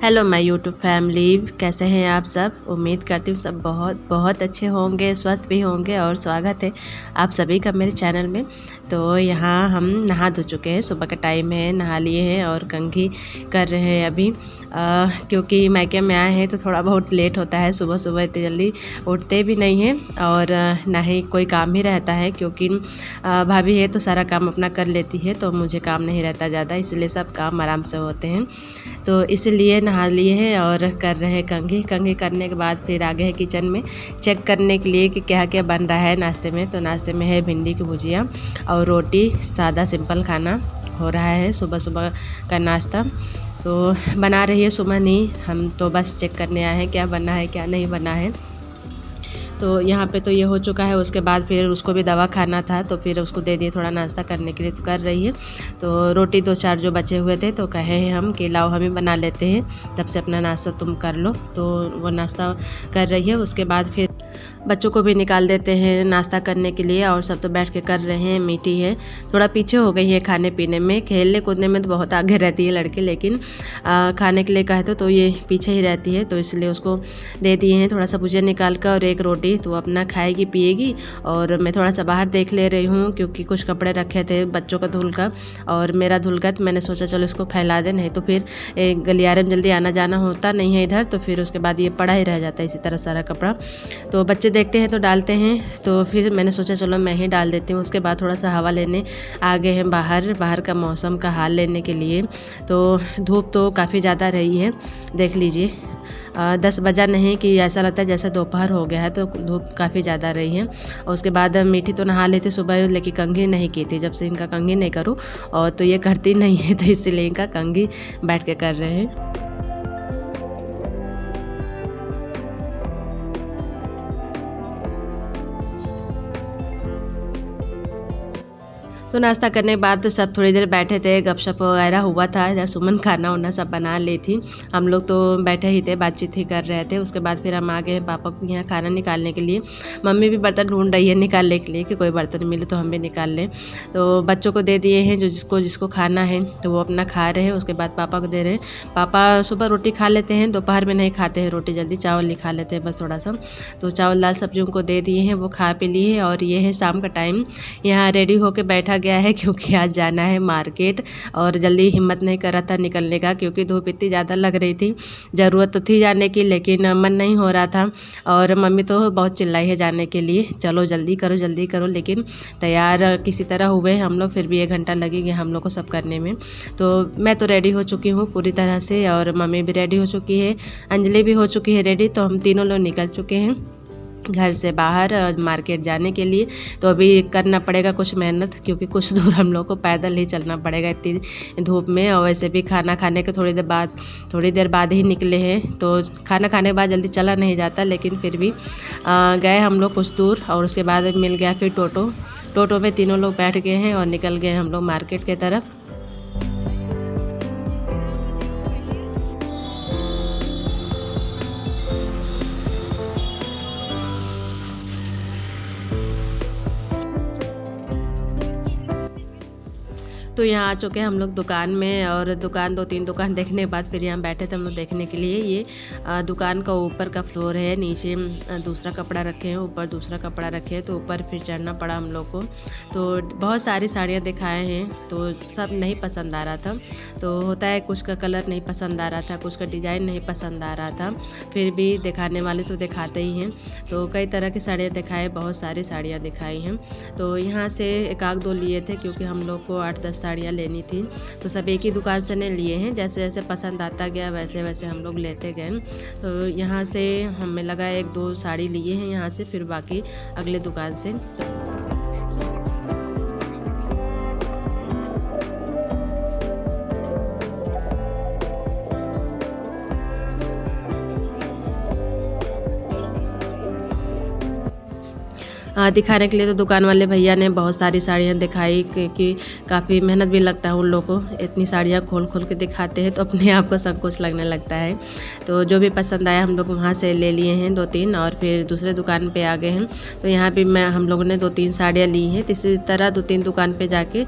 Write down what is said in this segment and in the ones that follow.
Hello my YouTube family, कैसे हैं आप सब। उम्मीद करती हूँ सब बहुत बहुत अच्छे होंगे, स्वस्थ भी होंगे। और स्वागत है आप सभी का मेरे चैनल में। तो यहाँ हम नहा धो चुके हैं, सुबह का टाइम है, नहा लिए हैं और कंघी कर रहे हैं अभी। क्योंकि मायके में आए हैं तो थोड़ा बहुत लेट होता है, सुबह सुबह इतनी जल्दी उठते भी नहीं हैं और ना ही कोई काम ही रहता है। क्योंकि भाभी है तो सारा काम अपना कर लेती है, तो मुझे काम नहीं रहता ज़्यादा, इसलिए सब काम आराम से होते हैं। तो इसलिए नहा लिए हैं और कर रहे हैं कंघी। कंघी करने के बाद फिर आगे है किचन में चेक करने के लिए कि क्या क्या बन रहा है नाश्ते में। तो नाश्ते में है भिंडी की भुजिया और रोटी, सादा सिंपल खाना हो रहा है सुबह सुबह का नाश्ता। तो बना रही है सुमन ही, हम तो बस चेक करने आए हैं क्या बना है क्या नहीं बना है। तो यहाँ पे तो ये हो चुका है। उसके बाद फिर उसको भी दवा खाना था, तो फिर उसको दे दिए थोड़ा नाश्ता करने के लिए, तो कर रही है। तो रोटी 2-4 जो बचे हुए थे तो कहे हैं हम कि लाओ हम ही बना लेते हैं, तब से अपना नाश्ता तुम कर लो। तो वो नाश्ता कर रही है। उसके बाद फिर बच्चों को भी निकाल देते हैं नाश्ता करने के लिए, और सब तो बैठ के कर रहे हैं। मीठी है थोड़ा पीछे हो गई है खाने पीने में, खेलने कूदने में तो बहुत आगे रहती है लड़की, लेकिन खाने के लिए कहते तो ये पीछे ही रहती है। तो इसलिए उसको दे दिए हैं थोड़ा सा भुजिया निकाल कर और एक रोटी, तो अपना खाएगी पिएगी। और मैं थोड़ा सा बाहर देख ले रही हूँ, क्योंकि कुछ कपड़े रखे थे बच्चों का धुल का और मेरा धुल का, तो मैंने सोचा चलो इसको फैला दें, नहीं तो फिर गलियारे में जल्दी आना जाना होता नहीं है इधर, तो फिर उसके बाद ये पड़ा ही रह जाता है इसी तरह सारा कपड़ा। तो बच्चे देखते हैं तो डालते हैं, तो फिर मैंने सोचा चलो मैं ही डाल देती हूँ। उसके बाद थोड़ा सा हवा लेने आ गए हैं बाहर का मौसम का हाल लेने के लिए। तो धूप तो काफ़ी ज़्यादा रही है, देख लीजिए 10 बजा नहीं कि ऐसा लगता है जैसे दोपहर हो गया है, तो धूप काफ़ी ज़्यादा रही है। और उसके बाद मीठी तो नहा लेती सुबह, लेकिन कंघी नहीं की थी। जब से इनका कंघी नहीं करूँ और तो ये करती नहीं है, तो इसीलिए इनका कंघी बैठ के कर रहे हैं। तो नाश्ता करने के बाद सब थोड़ी देर बैठे थे, गपशप वगैरह हुआ था। इधर सुमन खाना वाना सब बना ली थी, हम लोग तो बैठे ही थे, बातचीत ही कर रहे थे। उसके बाद फिर हम आ गए पापा को यहाँ खाना निकालने के लिए। मम्मी भी बर्तन ढूंढ रही है निकालने के लिए कि कोई बर्तन मिले तो हम भी निकाल लें। तो बच्चों को दे दिए हैं, जो जिसको जिसको खाना है तो वो अपना खा रहे हैं। उसके बाद पापा को दे रहे हैं। पापा सुबह रोटी खा लेते हैं, दोपहर में नहीं खाते हैं रोटी, जल्दी चावल ही खा लेते हैं बस थोड़ा सा। तो चावल दाल सब्जी उनको दे दिए हैं, वो खा पी लिए। और ये है शाम का टाइम, यहाँ रेडी होके बैठा गया है, क्योंकि आज जाना है मार्केट। और जल्दी हिम्मत नहीं कर रहा था निकलने का, क्योंकि धूप इतनी ज़्यादा लग रही थी। ज़रूरत तो थी जाने की, लेकिन मन नहीं हो रहा था। और मम्मी तो बहुत चिल्लाई है जाने के लिए, चलो जल्दी करो। लेकिन तैयार किसी तरह हुए हम लोग, फिर भी 1 घंटा लगेगा हम लोग को सब करने में। तो मैं तो रेडी हो चुकी हूँ पूरी तरह से, और मम्मी भी रेडी हो चुकी है, अंजलि भी हो चुकी है रेडी। तो हम तीनों लोग निकल चुके हैं घर से बाहर मार्केट जाने के लिए। तो अभी करना पड़ेगा कुछ मेहनत, क्योंकि कुछ दूर हम लोग को पैदल ही चलना पड़ेगा इतनी धूप में। और वैसे भी खाना खाने के थोड़ी देर बाद ही निकले हैं, तो खाना खाने के बाद जल्दी चला नहीं जाता। लेकिन फिर भी गए हम लोग कुछ दूर, और उसके बाद मिल गया फिर टोटो में तीनों लोग बैठ गए हैं और निकल गए हम लोग मार्केट की तरफ। तो यहाँ आ चुके हैं हम लोग दुकान में, और दुकान 2-3 दुकान देखने के बाद फिर यहाँ बैठे थे हम लोग देखने के लिए। ये दुकान का ऊपर का फ्लोर है, नीचे दूसरा कपड़ा रखे हैं, ऊपर दूसरा कपड़ा रखे हैं, तो ऊपर फिर चढ़ना पड़ा हम लोग को। तो बहुत सारी साड़ियाँ दिखाए हैं, तो सब नहीं पसंद आ रहा था। तो होता है कुछ का कलर नहीं पसंद आ रहा था, कुछ का डिज़ाइन नहीं पसंद आ रहा था, फिर भी दिखाने वाले तो दिखाते ही हैं। तो कई तरह की साड़ियाँ दिखाए, बहुत सारी साड़ियाँ दिखाई हैं। तो यहाँ से 1-2 लिए थे, क्योंकि हम लोग को 8-10 साड़ियाँ लेनी थी। तो सब एक ही दुकान से नहीं लिए हैं, जैसे जैसे पसंद आता गया वैसे वैसे हम लोग लेते गए। तो यहाँ से हमें लगा 1-2 साड़ी लिए हैं यहाँ से, फिर बाकी अगले दुकान से। दिखाने के लिए। तो दुकान वाले भैया ने बहुत सारी साड़ियाँ दिखाई क्योंकि काफ़ी मेहनत भी लगता है उन लोगों को, इतनी साड़ियाँ खोल खोल के दिखाते हैं तो अपने आप को संकोच लगने लगता है। तो जो भी पसंद आया हम लोग वहाँ से ले लिए हैं 2-3 और फिर दूसरे दुकान पे आ गए हैं। तो यहाँ पे हम लोगों ने 2-3 साड़ियाँ ली हैं। तो इसी तरह 2-3 दुकान पे जाके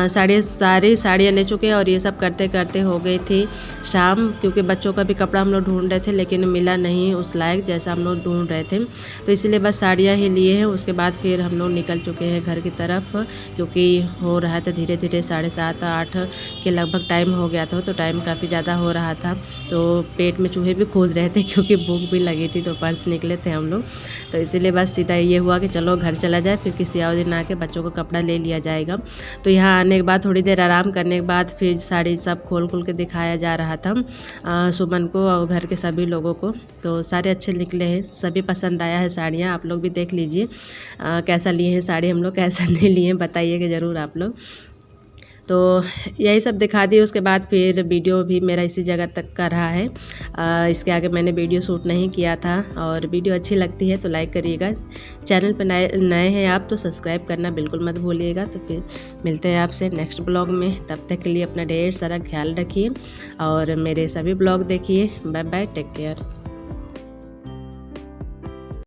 सारी साड़ियाँ ले चुके हैं और ये सब करते करते हो गई थी शाम, क्योंकि बच्चों का भी कपड़ा हम लोग ढूंढ रहे थे लेकिन मिला नहीं उस लायक जैसा हम लोग ढूंढ रहे थे। तो इसीलिए बस साड़ियाँ ही लिए हैं। उसके बाद फिर हम लोग निकल चुके हैं घर की तरफ, क्योंकि हो रहा था धीरे धीरे 7:30-8 के लगभग टाइम हो गया था। तो टाइम काफ़ी ज़्यादा हो रहा था, तो पेट में चूहे भी कूद रहे थे क्योंकि भूख भी लगी थी। तो पर्स निकले थे हम लोग, तो इसीलिए बस सीधा ये हुआ कि चलो घर चला जाए, फिर किसी और दिन आके बच्चों को कपड़ा ले लिया जाएगा। तो यहाँ आने के बाद थोड़ी देर आराम करने के बाद फिर साड़ी सब खोल खोल के दिखाया जा रहा था सुमन को और घर के सभी लोगों को। तो सारे अच्छे निकले हैं, सभी पसंद आया है साड़ियाँ। आप लोग भी देख लीजिए कैसा लिए हैं साड़ी हम लोग, कैसा नहीं लिए हैं बताइएगा ज़रूर आप लोग। तो यही सब दिखा दी। उसके बाद फिर वीडियो भी मेरा इसी जगह तक का रहा है, इसके आगे मैंने वीडियो शूट नहीं किया था। और वीडियो अच्छी लगती है तो लाइक करिएगा, चैनल पर नए हैं आप तो सब्सक्राइब करना बिल्कुल मत भूलिएगा। तो फिर मिलते हैं आपसे नेक्स्ट ब्लॉग में, तब तक के लिए अपना ढेर सारा ख्याल रखिए और मेरे सभी ब्लॉग देखिए। Bye bye, take care.